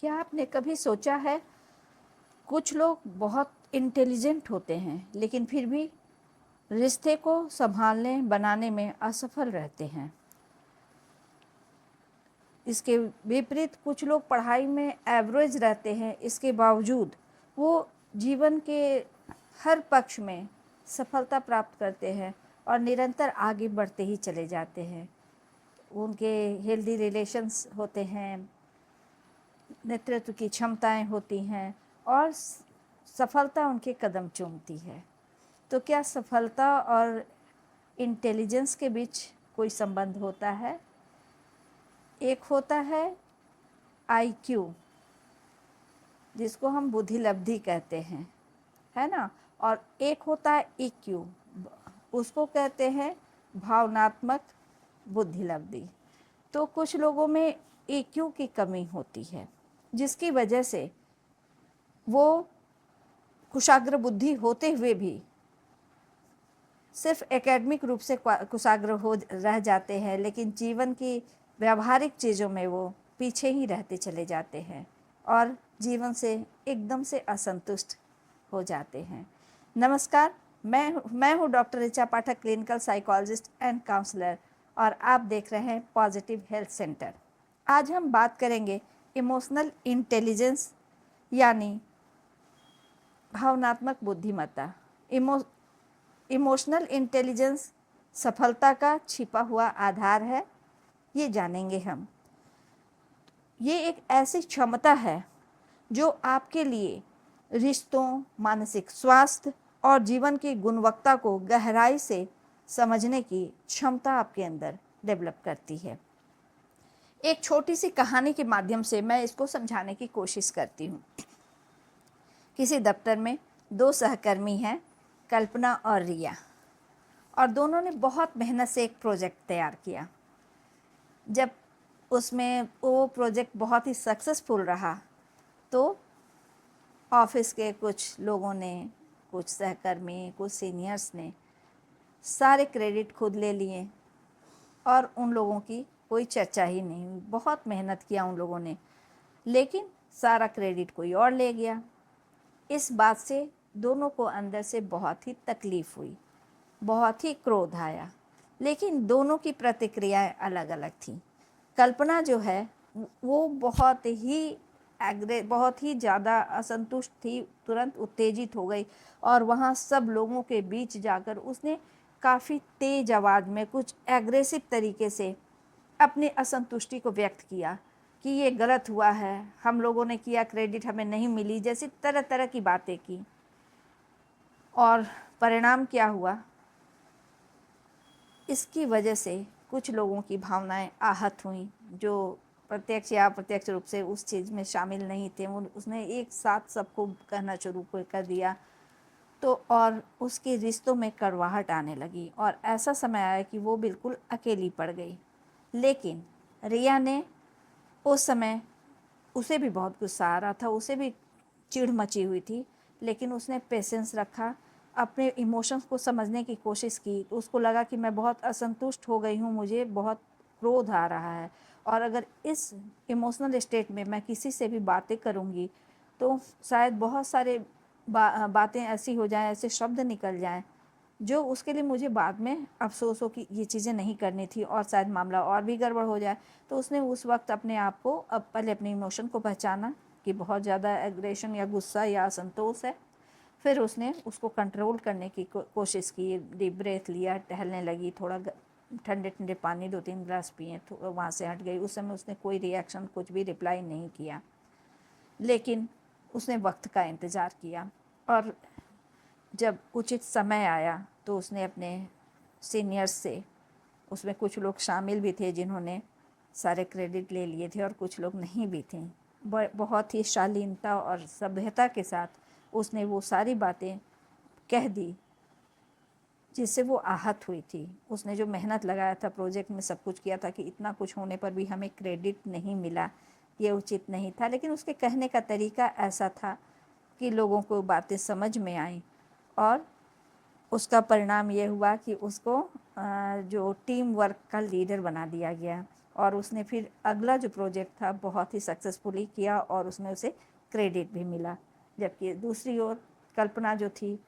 क्या आपने कभी सोचा है, कुछ लोग बहुत इंटेलिजेंट होते हैं लेकिन फिर भी रिश्ते को संभालने बनाने में असफल रहते हैं। इसके विपरीत कुछ लोग पढ़ाई में एवरेज रहते हैं, इसके बावजूद वो जीवन के हर पक्ष में सफलता प्राप्त करते हैं और निरंतर आगे बढ़ते ही चले जाते हैं। उनके हेल्दी रिलेशंस होते हैं, नेतृत्व की क्षमताएं होती हैं और सफलता उनके कदम चूमती है। तो क्या सफलता और इंटेलिजेंस के बीच कोई संबंध होता है? एक होता है आईक्यू, जिसको हम बुद्धिलब्धि कहते हैं, है ना, और एक होता है ईक्यू, उसको कहते हैं भावनात्मक बुद्धिलब्धि। तो कुछ लोगों में ईक्यू की कमी होती है, जिसकी वजह से वो कुशाग्र बुद्धि होते हुए भी सिर्फ एकेडमिक रूप से कुशाग्र हो रह जाते हैं, लेकिन जीवन की व्यावहारिक चीज़ों में वो पीछे ही रहते चले जाते हैं और जीवन से एकदम से असंतुष्ट हो जाते हैं। नमस्कार, मैं हूँ doctor Richa Pathak, clinical psychologist and counsellor, और आप देख रहे हैं पॉजिटिव हेल्थ सेंटर। आज हम बात करेंगे इमोशनल इंटेलिजेंस यानी भावनात्मक बुद्धिमत्ता। इमोशनल इंटेलिजेंस सफलता का छिपा हुआ आधार है, ये जानेंगे हम। ये एक ऐसी क्षमता है जो आपके लिए रिश्तों, मानसिक स्वास्थ्य और जीवन की गुणवत्ता को गहराई से समझने की क्षमता आपके अंदर डेवलप करती है। एक छोटी सी कहानी के माध्यम से मैं इसको समझाने की कोशिश करती हूँ। किसी दफ्तर में दो सहकर्मी हैं, कल्पना और रिया, और दोनों ने बहुत मेहनत से एक प्रोजेक्ट तैयार किया। जब उसमें वो प्रोजेक्ट बहुत ही सक्सेसफुल रहा तो ऑफिस के कुछ लोगों ने, कुछ सहकर्मी, कुछ सीनियर्स ने सारे क्रेडिट खुद ले लिए और उन लोगों की कोई चर्चा ही नहीं हुई। बहुत मेहनत किया उन लोगों ने, लेकिन सारा क्रेडिट कोई और ले गया। इस बात से दोनों को अंदर से बहुत ही तकलीफ़ हुई, बहुत ही क्रोध आया, लेकिन दोनों की प्रतिक्रियाएं अलग अलग थीं। कल्पना जो है वो बहुत ही ज़्यादा असंतुष्ट थी, तुरंत उत्तेजित हो गई और वहाँ सब लोगों के बीच जाकर उसने काफ़ी तेज़ आवाज़ में कुछ एग्रेसिव तरीके से अपनी असंतुष्टि को व्यक्त किया कि ये गलत हुआ है, हम लोगों ने किया, क्रेडिट हमें नहीं मिली, जैसी तरह तरह की बातें की। और परिणाम क्या हुआ? इसकी वजह से कुछ लोगों की भावनाएं आहत हुई, जो प्रत्यक्ष या अप्रत्यक्ष रूप से उस चीज़ में शामिल नहीं थे। उसने एक साथ सबको कहना शुरू कर दिया, तो और उसके रिश्तों में कड़वाहट आने लगी और ऐसा समय आया कि वो बिल्कुल अकेली पड़ गई। लेकिन रिया ने उस समय, उसे भी बहुत गुस्सा आ रहा था, उसे भी चिढ़ मची हुई थी, लेकिन उसने पेशेंस रखा, अपने इमोशंस को समझने की कोशिश की। तो उसको लगा कि मैं बहुत असंतुष्ट हो गई हूँ, मुझे बहुत क्रोध आ रहा है और अगर इस इमोशनल स्टेट में मैं किसी से भी बातें करूँगी तो शायद बहुत सारे बातें ऐसी हो जाएं, ऐसे शब्द निकल जाएं जो उसके लिए मुझे बाद में अफसोस हो कि ये चीज़ें नहीं करनी थी और शायद मामला और भी गड़बड़ हो जाए। तो उसने उस वक्त अपने आप को, अब पहले अपने इमोशन को पहचाना कि बहुत ज़्यादा एग्रेशन या गुस्सा या असंतोष है। फिर उसने उसको कंट्रोल करने की कोशिश की, डीप ब्रेथ लिया, टहलने लगी, थोड़ा ठंडे ठंडे पानी 2-3 गिलास पिए, तो वहाँ से हट गई। उस समय उसने कोई रिएक्शन, कुछ भी रिप्लाई नहीं किया, लेकिन उसने वक्त का इंतज़ार किया और जब उचित समय आया तो उसने अपने सीनियर्स से, उसमें कुछ लोग शामिल भी थे जिन्होंने सारे क्रेडिट ले लिए थे और कुछ लोग नहीं भी थे, बहुत ही शालीनता और सभ्यता के साथ उसने वो सारी बातें कह दी जिससे वो आहत हुई थी। उसने जो मेहनत लगाया था, प्रोजेक्ट में सब कुछ किया था कि इतना कुछ होने पर भी हमें क्रेडिट नहीं मिला, ये उचित नहीं था, लेकिन उसके कहने का तरीका ऐसा था कि लोगों को बातें समझ में आईं और उसका परिणाम ये हुआ कि उसको जो टीम वर्क का लीडर बना दिया गया और उसने फिर अगला जो प्रोजेक्ट था बहुत ही सक्सेसफुली किया और उसमें उसे क्रेडिट भी मिला। जबकि दूसरी ओर कल्पना जो थी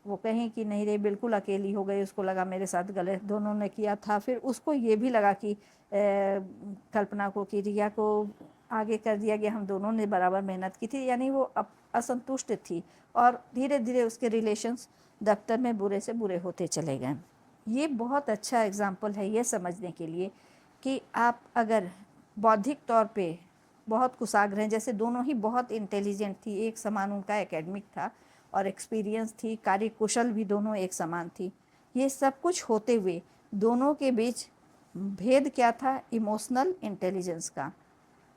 वो कहीं कि नहीं रे बिल्कुल अकेली हो गई, उसको लगा मेरे साथ गलत दोनों ने किया था। फिर उसको ये भी लगा कि कल्पना को कि रिया को आगे कर दिया गया, हम दोनों ने बराबर मेहनत की थी, यानी वो असंतुष्ट थी और धीरे धीरे उसके रिलेशंस दफ्तर में बुरे से बुरे होते चले गए। ये बहुत अच्छा एग्जाम्पल है ये समझने के लिए कि आप अगर बौद्धिक तौर पे बहुत कुशाग्र हैं, जैसे दोनों ही बहुत इंटेलिजेंट थी, एक समान उनका एकेडमिक था और एक्सपीरियंस थी, कार्यकुशल भी दोनों एक समान थी, ये सब कुछ होते हुए दोनों के बीच भेद क्या था? इमोशनल इंटेलिजेंस का।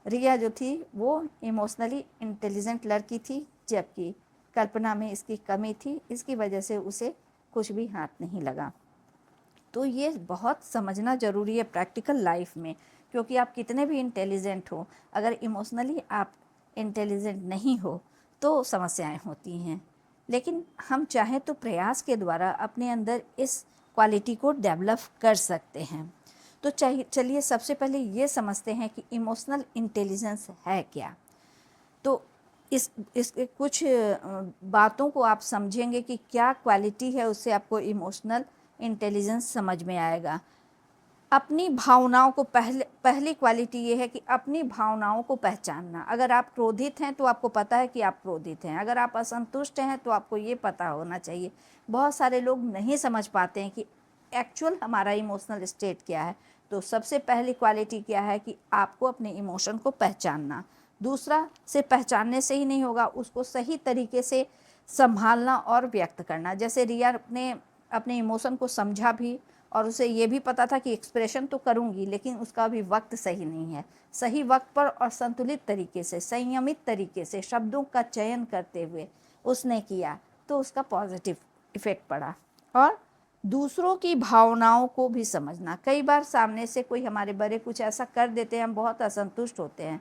रिया जो थी वो इमोशनली इंटेलिजेंट लड़की थी, जबकि कल्पना में इसकी कमी थी, इसकी वजह से उसे कुछ भी हाथ नहीं लगा। तो ये बहुत समझना ज़रूरी है प्रैक्टिकल लाइफ में, क्योंकि आप कितने भी इंटेलिजेंट हो, अगर इमोशनली आप इंटेलिजेंट नहीं हो तो समस्याएं होती हैं। लेकिन हम चाहें तो प्रयास के द्वारा अपने अंदर इस क्वालिटी को डेवलप कर सकते हैं। तो चलिए सबसे पहले ये समझते हैं कि इमोशनल इंटेलिजेंस है क्या। तो इसके कुछ बातों को आप समझेंगे कि क्या क्वालिटी है, उससे आपको इमोशनल इंटेलिजेंस समझ में आएगा। अपनी भावनाओं को पहली क्वालिटी ये है कि अपनी भावनाओं को पहचानना। अगर आप क्रोधित हैं तो आपको पता है कि आप क्रोधित हैं, अगर आप असंतुष्ट हैं तो आपको ये पता होना चाहिए। बहुत सारे लोग नहीं समझ पाते हैं कि एक्चुअल हमारा इमोशनल स्टेट क्या है। तो सबसे पहली क्वालिटी क्या है कि आपको अपने इमोशन को पहचानना। दूसरा, से पहचानने से ही नहीं होगा, उसको सही तरीके से संभालना और व्यक्त करना। जैसे रिया ने अपने इमोशन को समझा भी और उसे ये भी पता था कि एक्सप्रेशन तो करूँगी, लेकिन उसका अभी वक्त सही नहीं है। सही वक्त पर और संतुलित तरीके से, संयमित तरीके से शब्दों का चयन करते हुए उसने किया तो उसका पॉजिटिव इफ़ेक्ट पड़ा। और दूसरों की भावनाओं को भी समझना। कई बार सामने से कोई हमारे बड़े कुछ ऐसा कर देते हैं, हम बहुत असंतुष्ट होते हैं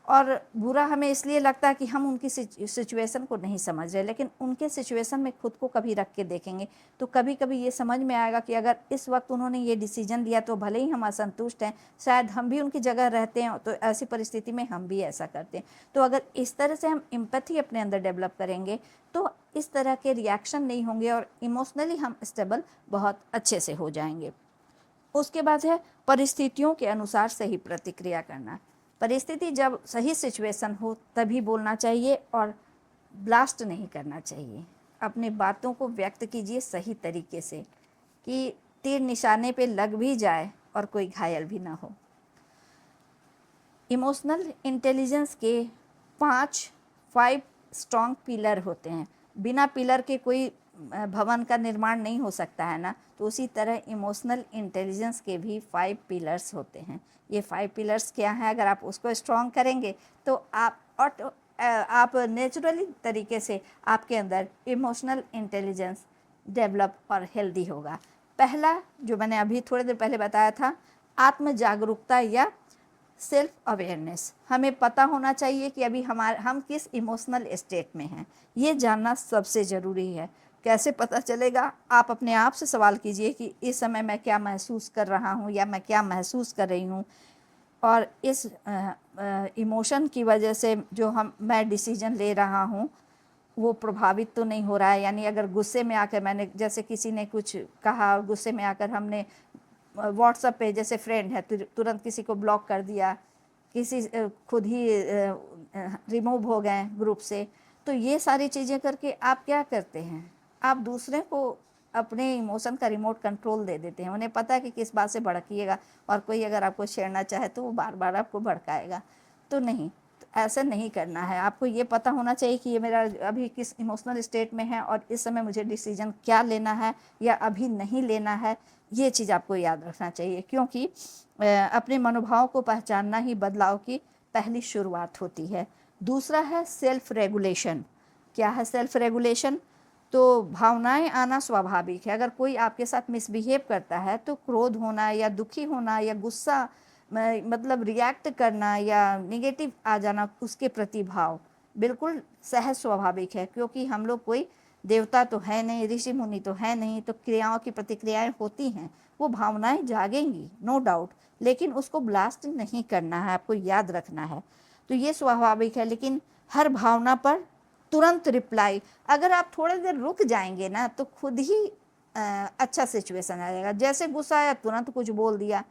और बुरा हमें इसलिए लगता है कि हम उनकी सिचुएशन को नहीं समझ रहे, लेकिन उनके सिचुएशन में खुद को कभी रख के देखेंगे तो कभी कभी ये समझ में आएगा कि अगर इस वक्त उन्होंने ये डिसीजन लिया तो भले ही हम असंतुष्ट हैं, शायद हम भी उनकी जगह रहते हैं तो ऐसी परिस्थिति में हम भी ऐसा करते हैं। तो अगर इस तरह से हम एम्पैथी अपने अंदर डेवलप करेंगे तो इस तरह के रिएक्शन नहीं होंगे और इमोशनली हम स्टेबल बहुत अच्छे से हो जाएंगे। उसके बाद है परिस्थितियों के अनुसार सही प्रतिक्रिया करना। परिस्थिति जब सही सिचुएशन हो तभी बोलना चाहिए और ब्लास्ट नहीं करना चाहिए। अपने बातों को व्यक्त कीजिए सही तरीके से कि तीर निशाने पे लग भी जाए और कोई घायल भी ना हो। इमोशनल इंटेलिजेंस के 5 स्ट्रॉन्ग पिलर होते हैं। बिना पिलर के कोई भवन का निर्माण नहीं हो सकता है ना, तो उसी तरह इमोशनल इंटेलिजेंस के भी 5 पिलर्स होते हैं। ये 5 पिलर्स क्या हैं? अगर आप उसको स्ट्रॉन्ग करेंगे तो आप नेचुरली तरीके से आपके अंदर इमोशनल इंटेलिजेंस डेवलप और हेल्दी होगा। पहला जो मैंने अभी थोड़ी देर पहले बताया था, आत्म जागरूकता या सेल्फ अवेयरनेस। हमें पता होना चाहिए कि अभी हम किस इमोशनल स्टेट में हैं, ये जानना सबसे ज़रूरी है। कैसे पता चलेगा? आप अपने आप से सवाल कीजिए कि इस समय मैं क्या महसूस कर रहा हूँ या मैं क्या महसूस कर रही हूँ, और इस इमोशन की वजह से जो मैं डिसीजन ले रहा हूँ वो प्रभावित तो नहीं हो रहा है। यानी अगर गुस्से में आकर मैंने, जैसे किसी ने कुछ कहा, गुस्से में आकर हमने व्हाट्सएप पे, जैसे फ्रेंड है, तुरंत किसी को ब्लॉक कर दिया, किसी खुद ही रिमूव हो गए ग्रुप से, तो ये सारी चीज़ें करके आप क्या करते हैं? आप दूसरे को अपने इमोशन का रिमोट कंट्रोल दे देते हैं। उन्हें पता है कि किस बात से भड़किएगा और कोई अगर आपको छेड़ना चाहे तो वो बार बार आपको भड़काएगा। तो नहीं, तो ऐसा नहीं करना है। आपको ये पता होना चाहिए कि ये मेरा अभी किस इमोशनल स्टेट में है और इस समय मुझे डिसीजन क्या लेना है या अभी नहीं लेना है। ये चीज़ आपको याद रखना चाहिए, क्योंकि अपने मनोभाव को पहचानना ही बदलाव की पहली शुरुआत होती है। दूसरा है सेल्फ रेगुलेशन। क्या है सेल्फ रेगुलेशन? तो भावनाएं आना स्वाभाविक है। अगर कोई आपके साथ मिसबिहेव करता है तो क्रोध होना या दुखी होना या गुस्सा, मतलब रिएक्ट करना या नेगेटिव आ जाना उसके प्रति भाव बिल्कुल सहज स्वाभाविक है, क्योंकि हम लोग कोई देवता तो है नहीं, ऋषि मुनि तो है नहीं, तो क्रियाओं की प्रतिक्रियाएं होती हैं, वो भावनाएं जागेंगी, नो डाउट, लेकिन उसको ब्लास्ट नहीं करना है, आपको याद रखना है। तो ये स्वाभाविक है, लेकिन हर भावना पर तुरंत रिप्लाई, अगर आप थोड़ी देर रुक जाएंगे ना तो खुद ही अच्छा सिचुएशन आ जाएगा। जैसे गुस्सा आया तुरंत कुछ बोल दिया,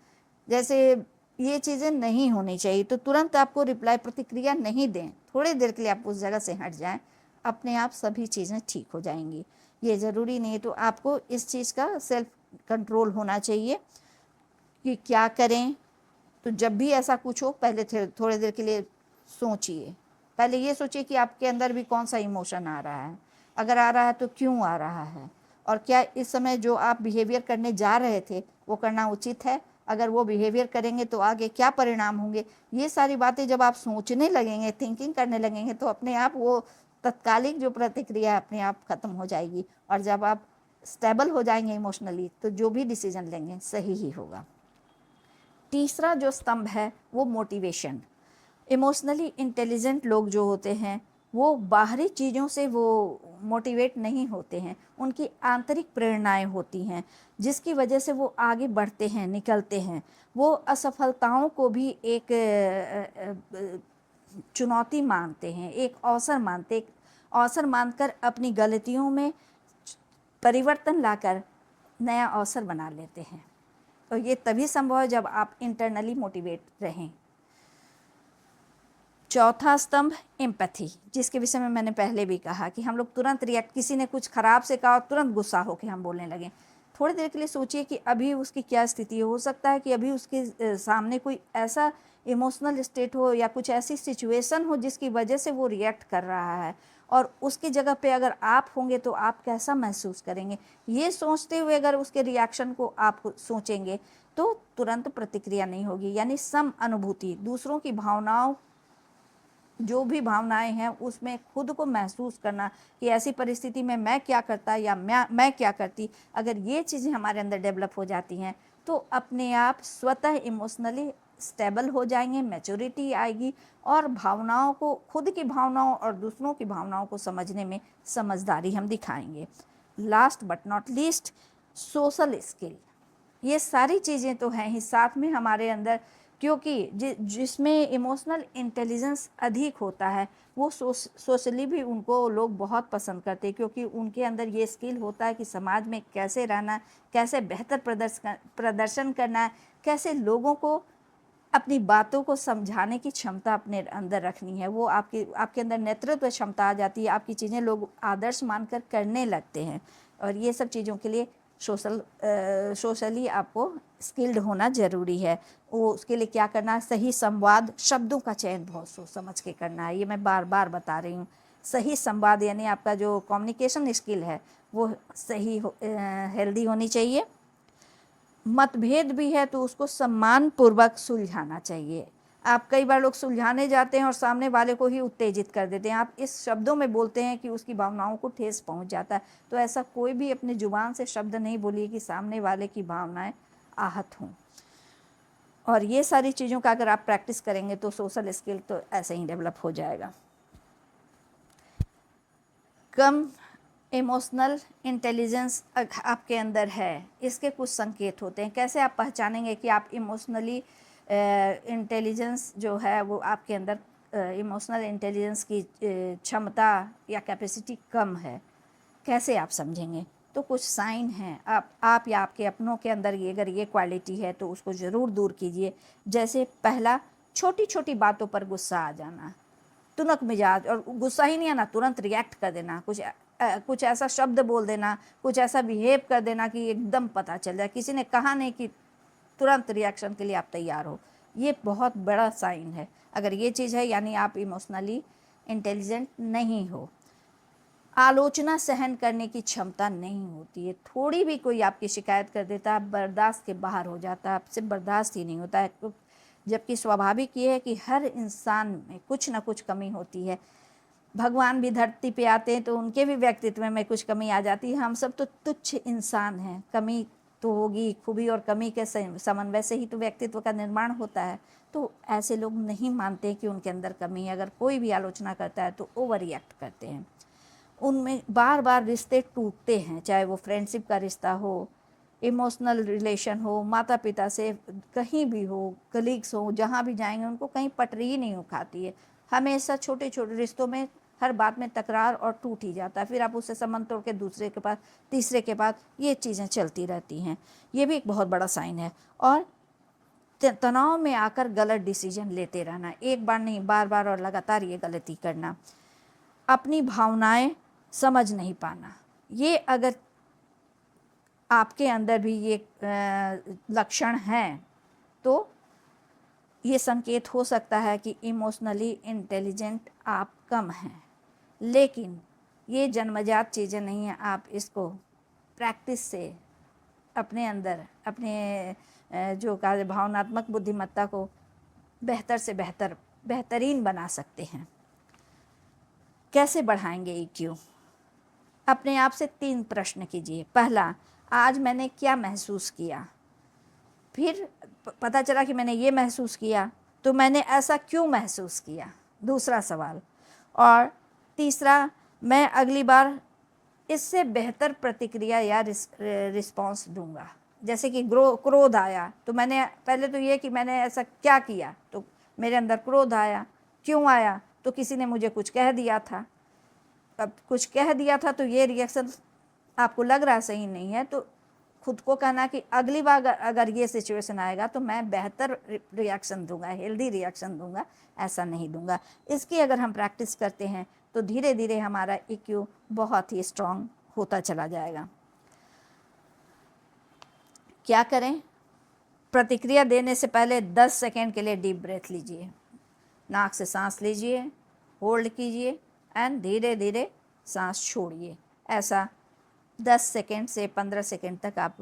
जैसे ये चीज़ें नहीं होनी चाहिए। तो तुरंत आपको रिप्लाई, प्रतिक्रिया नहीं दें, थोड़ी देर के लिए आप उस जगह से हट जाएं, अपने आप सभी चीज़ें ठीक हो जाएंगी। ये ज़रूरी नहीं है, तो आपको इस चीज़ का सेल्फ कंट्रोल होना चाहिए कि क्या करें। तो जब भी ऐसा कुछ हो, पहले थोड़ी देर के लिए सोचिए, पहले ये सोचिए कि आपके अंदर भी कौन सा इमोशन आ रहा है, अगर आ रहा है तो क्यों आ रहा है, और क्या इस समय जो आप बिहेवियर करने जा रहे थे वो करना उचित है, अगर वो बिहेवियर करेंगे तो आगे क्या परिणाम होंगे। ये सारी बातें जब आप सोचने लगेंगे, थिंकिंग करने लगेंगे, तो अपने आप वो तत्कालिक जो प्रतिक्रिया है अपने आप खत्म हो जाएगी, और जब आप स्टेबल हो जाएंगे इमोशनली, तो जो भी डिसीजन लेंगे सही ही होगा। तीसरा जो स्तंभ है वो मोटिवेशन। इमोशनली इंटेलिजेंट लोग जो होते हैं वो बाहरी चीज़ों से वो मोटिवेट नहीं होते हैं, उनकी आंतरिक प्रेरणाएं होती हैं जिसकी वजह से वो आगे बढ़ते हैं, निकलते हैं। वो असफलताओं को भी एक चुनौती मानते हैं, एक अवसर मानते, एक अवसर मानकर अपनी गलतियों में परिवर्तन लाकर नया अवसर बना लेते हैं। तो ये तभी संभव है जब आप इंटरनली मोटिवेट रहें। चौथा स्तंभ एम्पैथी, जिसके विषय में मैंने पहले भी कहा कि हम लोग तुरंत रिएक्ट, किसी ने कुछ खराब से कहा और तुरंत गुस्सा होकर हम बोलने लगे। थोड़ी देर के लिए सोचिए कि अभी उसकी क्या स्थिति हो सकता है कि अभी उसके सामने कोई ऐसा इमोशनल स्टेट हो या कुछ ऐसी सिचुएशन हो जिसकी वजह से वो रिएक्ट कर रहा है, और उसकी जगह पे अगर आप होंगे तो आप कैसा महसूस करेंगे। ये सोचते हुए अगर उसके रिएक्शन को आप सोचेंगे तो तुरंत प्रतिक्रिया नहीं होगी, यानी सम अनुभूति, दूसरों की भावनाओं, जो भी भावनाएं हैं उसमें खुद को महसूस करना कि ऐसी परिस्थिति में मैं क्या करता या मैं क्या करती। अगर ये चीज़ें हमारे अंदर डेवलप हो जाती हैं तो अपने आप स्वतः इमोशनली स्टेबल हो जाएंगे, मैच्योरिटी आएगी, और भावनाओं को, खुद की भावनाओं और दूसरों की भावनाओं को समझने में समझदारी हम दिखाएंगे। Last but not least, social skill. ये सारी चीज़ें तो हैं ही साथ में हमारे अंदर, क्योंकि जिसमें इमोशनल इंटेलिजेंस अधिक होता है वो सोशली भी उनको लोग बहुत पसंद करते हैं, क्योंकि उनके अंदर ये स्किल होता है कि समाज में कैसे रहना, कैसे बेहतर प्रदर्शन करना है, कैसे लोगों को अपनी बातों को समझाने की क्षमता अपने अंदर रखनी है। वो आपके अंदर नेतृत्व क्षमता आ जाती है, आपकी चीज़ें लोग आदर्श मानकर करने लगते हैं। और ये सब चीज़ों के लिए सोशली आपको स्किल्ड होना ज़रूरी है। वो उसके लिए क्या करना है, सही संवाद, शब्दों का चयन बहुत सोच समझ के करना है। ये मैं बार बार बता रही हूँ, सही संवाद, यानी आपका जो कम्युनिकेशन स्किल है वो सही हेल्दी होनी चाहिए। मतभेद भी है तो उसको सम्मान पूर्वक सुलझाना चाहिए। आप कई बार लोग सुलझाने जाते हैं और सामने वाले को ही उत्तेजित कर देते हैं, आप इस शब्दों में बोलते हैं कि उसकी भावनाओं को ठेस पहुंच जाता है। तो ऐसा कोई भी अपनी जुबान से शब्द नहीं बोलिए कि सामने वाले की भावनाएं आहत हों। और ये सारी चीज़ों का अगर आप प्रैक्टिस करेंगे तो सोशल स्किल तो ऐसे ही डेवलप हो जाएगा। कम इमोशनल इंटेलिजेंस आपके अंदर है, इसके कुछ संकेत होते हैं। कैसे आप पहचानेंगे कि आप इमोशनली इंटेलिजेंस जो है वो आपके अंदर, इमोशनल इंटेलिजेंस की क्षमता या कैपेसिटी कम है, कैसे आप समझेंगे? तो कुछ साइन हैं, आप या आपके अपनों के अंदर ये अगर ये क्वालिटी है तो उसको ज़रूर दूर कीजिए। जैसे पहला, छोटी छोटी बातों पर गुस्सा आ जाना, तुनक मिजाज, और गुस्सा ही नहीं आना, तुरंत रिएक्ट कर देना, कुछ ऐसा शब्द बोल देना, कुछ ऐसा बिहेव कर देना कि एकदम पता चल जाए, किसी ने कहा नहीं कि तुरंत रिएक्शन के लिए आप तैयार हो। ये बहुत बड़ा साइन है। अगर ये चीज़ है यानी आप इमोशनली इंटेलिजेंट नहीं हो। आलोचना सहन करने की क्षमता नहीं होती है, थोड़ी भी कोई आपकी शिकायत कर देता है बर्दाश्त के बाहर हो जाता है, आपसे बर्दाश्त ही नहीं होता है। जबकि स्वाभाविक ये है कि हर इंसान में कुछ ना कुछ कमी होती है। भगवान भी धरती पे आते हैं तो उनके भी व्यक्तित्व में कुछ कमी आ जाती है। हम सब तो तुच्छ इंसान हैं, कमी तो होगी, खूबी और कमी के समन्वय से ही तो व्यक्तित्व का निर्माण होता है। तो ऐसे लोग नहीं मानते कि उनके अंदर कमी है, अगर कोई भी आलोचना करता है तो ओवर रिएक्ट करते हैं। उनमें बार बार रिश्ते टूटते हैं, चाहे वो फ्रेंडशिप का रिश्ता हो, इमोशनल रिलेशन हो, माता पिता से कहीं भी हो, कलीग्स हो, जहाँ भी जाएंगे उनको कहीं पटरी ही नहीं हो खाती है। हमेशा छोटे छोटे रिश्तों में हर बात में तकरार और टूट ही जाता है, फिर आप उससे संबंध तोड़ के दूसरे के पास, तीसरे के पास, ये चीज़ें चलती रहती हैं। ये भी एक बहुत बड़ा साइन है। और तनाव में आकर गलत डिसीजन लेते रहना, एक बार नहीं बार बार और लगातार ये गलती करना, अपनी भावनाएं समझ नहीं पाना, ये अगर आपके अंदर भी ये लक्षण हैं तो ये संकेत हो सकता है कि इमोशनली इंटेलिजेंट आप कम हैं। लेकिन ये जन्मजात चीज़ें नहीं हैं, आप इसको प्रैक्टिस से अपने अंदर अपने जो भावनात्मक बुद्धिमत्ता को बेहतर से बेहतरीन बना सकते हैं। कैसे बढ़ाएंगे EQ? अपने आप से 3 प्रश्न कीजिए। पहला, आज मैंने क्या महसूस किया? फिर पता चला कि मैंने ये महसूस किया, तो मैंने ऐसा क्यों महसूस किया? दूसरा सवाल। और तीसरा, मैं अगली बार इससे बेहतर प्रतिक्रिया या रिस्पॉन्स दूंगा। जैसे कि क्रोध आया, तो मैंने पहले तो ये कि मैंने ऐसा क्या किया, तो मेरे अंदर क्रोध आया। क्यों आया? तो किसी ने मुझे कुछ कह दिया था। अब कुछ कह दिया था तो ये रिएक्शन आपको लग रहा सही नहीं है, तो खुद को कहना कि अगली बार अगर ये सिचुएशन आएगा तो मैं बेहतर रिएक्शन दूंगा, हेल्दी रिएक्शन दूंगा, ऐसा नहीं दूंगा। इसकी अगर हम प्रैक्टिस करते हैं तो धीरे धीरे हमारा EQ बहुत ही स्ट्रांग होता चला जाएगा। क्या करें? प्रतिक्रिया देने से पहले 10 सेकेंड के लिए डीप ब्रेथ लीजिए, नाक से सांस लीजिए, होल्ड कीजिए एंड धीरे धीरे सांस छोड़िए। ऐसा 10 सेकेंड से 15 सेकेंड तक आप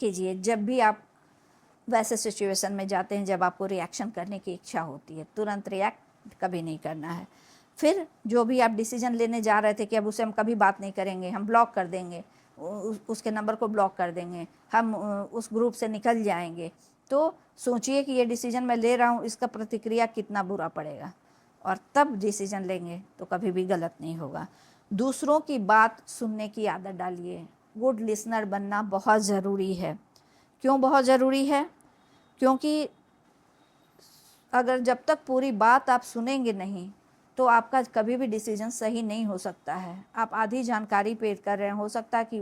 कीजिए। जब भी आप वैसे सिचुएशन में जाते हैं जब आपको रिएक्शन करने की इच्छा होती है, तुरंत रिएक्ट कभी नहीं करना है। फिर जो भी आप डिसीजन लेने जा रहे थे कि अब उसे हम कभी बात नहीं करेंगे, हम ब्लॉक कर देंगे, उसके नंबर को ब्लॉक कर देंगे, हम उस ग्रुप से निकल जाएंगे, तो सोचिए कि ये डिसीजन मैं ले रहा हूँ, इसका प्रतिक्रिया कितना बुरा पड़ेगा, और तब डिसीजन लेंगे तो कभी भी गलत नहीं होगा। दूसरों की बात सुनने की आदत डालिए। गुड लिसनर बनना बहुत ज़रूरी है। क्यों बहुत ज़रूरी है? क्योंकि अगर जब तक पूरी बात आप सुनेंगे नहीं तो आपका कभी भी डिसीजन सही नहीं हो सकता है। आप आधी जानकारी पेश कर रहे हैं, हो सकता है कि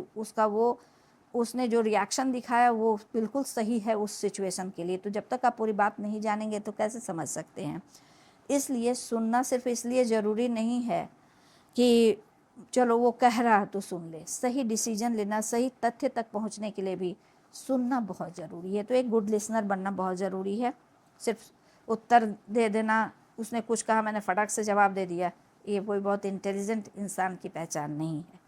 उसने जो रिएक्शन दिखाया वो बिल्कुल सही है उस सिचुएशन के लिए, तो जब तक आप पूरी बात नहीं जानेंगे तो कैसे समझ सकते हैं। इसलिए सुनना सिर्फ इसलिए ज़रूरी नहीं है कि चलो वो कह रहा तो सुन ले, सही डिसीजन लेना, सही तथ्य तक पहुंचने के लिए भी सुनना बहुत ज़रूरी है। तो एक गुड लिसनर बनना बहुत ज़रूरी है। सिर्फ उत्तर दे देना, उसने कुछ कहा मैंने फटाक से जवाब दे दिया, ये कोई बहुत इंटेलिजेंट इंसान की पहचान नहीं है।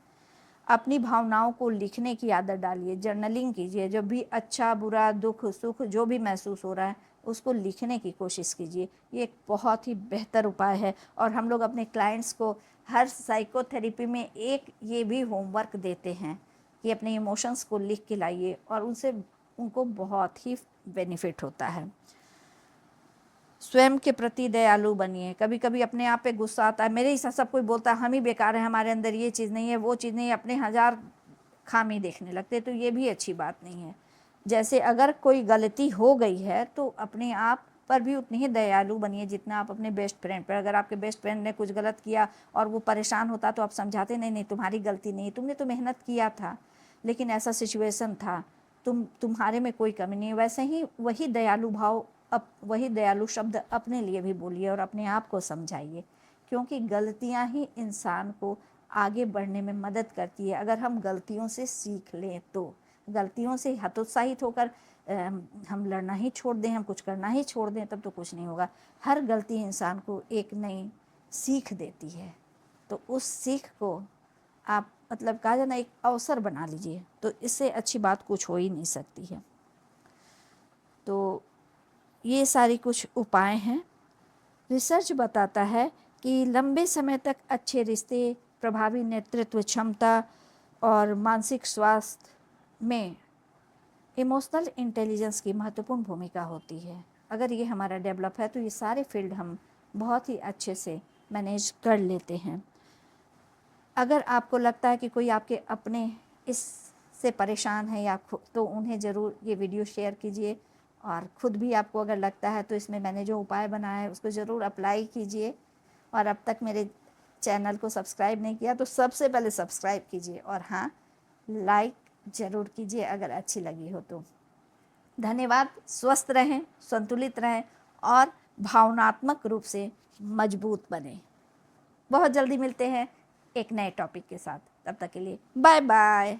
अपनी भावनाओं को लिखने की आदत डालिए, जर्नलिंग कीजिए। जब भी अच्छा बुरा दुख सुख जो भी महसूस हो रहा है उसको लिखने की कोशिश कीजिए। ये एक बहुत ही बेहतर उपाय है। और हम लोग अपने क्लाइंट्स को हर साइकोथेरेपी में एक ये भी होमवर्क देते हैं कि अपने इमोशंस को लिख के लाइए, और उनको बहुत ही बेनिफिट होता है। स्वयं के प्रति दयालु बनिए। कभी कभी अपने आप पे गुस्सा आता है, मेरे ही साथ सब कोई बोलता है हम ही बेकार है, हमारे अंदर ये चीज़ नहीं है, वो चीज़ नहीं है, अपने 1000 खामी देखने लगते, तो ये भी अच्छी बात नहीं है। जैसे अगर कोई गलती हो गई है तो अपने आप पर भी उतनी ही दयालु बनिए जितना आप अपने बेस्ट फ्रेंड पर। अगर आपके बेस्ट फ्रेंड ने कुछ गलत किया और वो परेशान होता तो आप समझाते, नहीं नहीं तुम्हारी गलती नहीं, तुमने तो मेहनत किया था, लेकिन ऐसा सिचुएशन था, तुम्हारे में कोई कमी नहीं। वैसे ही वही दयालु शब्द अपने लिए भी बोलिए और अपने आप को समझाइए, क्योंकि गलतियां ही इंसान को आगे बढ़ने में मदद करती है। अगर हम गलतियों से सीख लें तो, गलतियों से हतोत्साहित होकर हम लड़ना ही छोड़ दें, हम कुछ करना ही छोड़ दें, तब तो कुछ नहीं होगा। हर गलती इंसान को एक नई सीख देती है, तो उस सीख को आप कहा जाए ना एक अवसर बना लीजिए, तो इससे अच्छी बात कुछ हो ही नहीं सकती है। तो ये सारी कुछ उपाय हैं। रिसर्च बताता है कि लंबे समय तक अच्छे रिश्ते, प्रभावी नेतृत्व क्षमता और मानसिक स्वास्थ्य में इमोशनल इंटेलिजेंस की महत्वपूर्ण भूमिका होती है। अगर ये हमारा डेवलप है तो ये सारे फील्ड हम बहुत ही अच्छे से मैनेज कर लेते हैं। अगर आपको लगता है कि कोई आपके अपने इससे परेशान है या तो उन्हें ज़रूर ये वीडियो शेयर कीजिए, और ख़ुद भी आपको अगर लगता है तो इसमें मैंने जो उपाय बनाया है उसको ज़रूर अप्लाई कीजिए। और अब तक मेरे चैनल को सब्सक्राइब नहीं किया तो सबसे पहले सब्सक्राइब कीजिए, और हाँ, लाइक ज़रूर कीजिए अगर अच्छी लगी हो तो। धन्यवाद। स्वस्थ रहें, संतुलित रहें और भावनात्मक रूप से मजबूत बने। बहुत जल्दी मिलते हैं एक नए टॉपिक के साथ। तब तक के लिए बाय बाय।